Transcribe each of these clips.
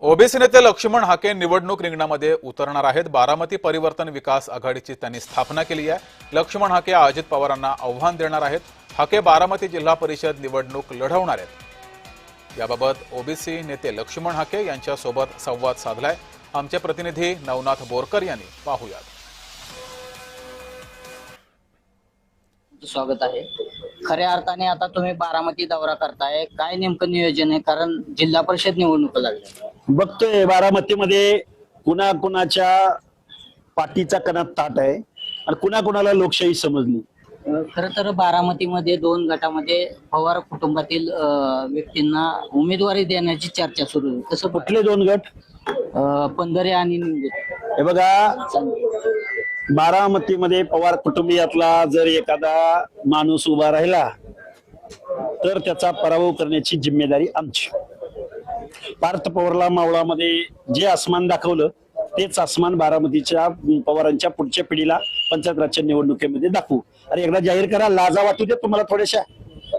OBC नेते लक्ष्मण हाके निवडणूक रिंगणामध्ये उतरणार आहेत। बारामती परिवर्तन विकास आघाडीची त्यांनी स्थापना केली आहे। लक्ष्मण हाके अजित पवारांना आव्हान देणार आहेत। हाके बारामती जिल्हा परिषद निवडणूक लढवणार आहेत। याबाबत ओबीसी नेते लक्ष्मण हाके यांच्यासोबत संवाद साधलाय आमचे प्रतिनिधी नवनाथ बोरकर यांनी। पाहूयात। स्वागत आहे। खऱ्या अर्थाने आता तुम्ही बारामती दौरा करताय, काय नेमकं नियोजन आहे? कारण जिल्हा परिषद निवडणूक लागली। बघतोय बारामतीमध्ये कुणाच्या पाठीचा कणात ताट आहे आणि कुणाला लोकशाही समजली। खर तर बारामतीमध्ये दोन गटामध्ये पवार कुटुंबातील व्यक्तींना उमेदवारी देण्याची चर्चा सुरू आहे। कसं कुठले दोन गट? पंधरे आणि निंगे। हे बघा, बारामतीमध्ये पवार कुटुंबियातला जर एखादा माणूस उभा राहिला तर त्याचा पराभव करण्याची जिम्मेदारी आमची। पार्थ पवारला मावळामध्ये जे आसमान दाखवलं तेच आसमान बारामतीच्या पवारांच्या पुढच्या पिढीला पंचायत राजच्या निवडणुकीमध्ये दाखवू। अरे एकदा जाहीर करा, लाजा वाटू दे तुम्हाला थोड्याशा।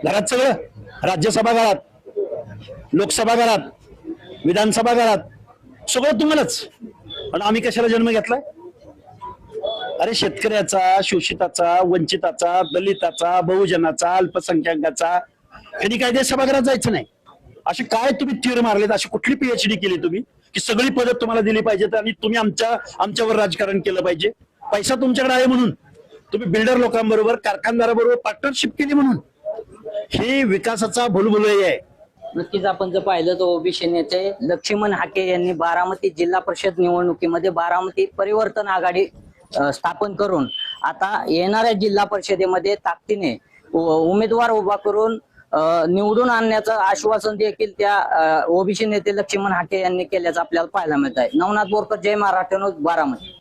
घरात सगळं, राज्यसभा घरात, लोकसभा घरात, विधानसभा घरात, सगळं तुम्हालाच। पण आम्ही कशाला जन्म घेतलाय? अरे शेतकऱ्याचा, शोषिताचा, वंचिताचा, दलिताचा, बहुजनाचा, अल्पसंख्याकाचा कधी काय ते सभागृहात जायचं नाही। असे काय तुम्ही तीर मारलेत? अशी कुठली पीएचडी केली तुम्ही की सगळी पदं तुम्हाला दिली पाहिजेत आणि तुम्ही आमच्यावर राजकारण केलं पाहिजे? पैसा तुमच्याकडे आहे म्हणून, तुम्ही बिल्डर लोकांबरोबर, कारखानदाराबरोबर पार्टनरशिप केली म्हणून। हे विकासाचा भुलभुलैया आहे। नक्कीच आपण जर पाहिलं तर ओबीसी नेते लक्ष्मण हाके यांनी बारामती जिल्हा परिषद निवडणुकीमध्ये बारामती परिवर्तन आघाडी स्थापन करून आता येणाऱ्या जिल्हा परिषदेमध्ये ताकदीने उमेदवार उभा करून निवडून आणण्याचं आश्वासन देखील त्या ओबीसी नेते लक्ष्मण हाके यांनी केल्याचं आपल्याला पाहायला मिळत आहे। नवनाथ बोरकर, जय महाराष्ट्र न्यूज, बारामती।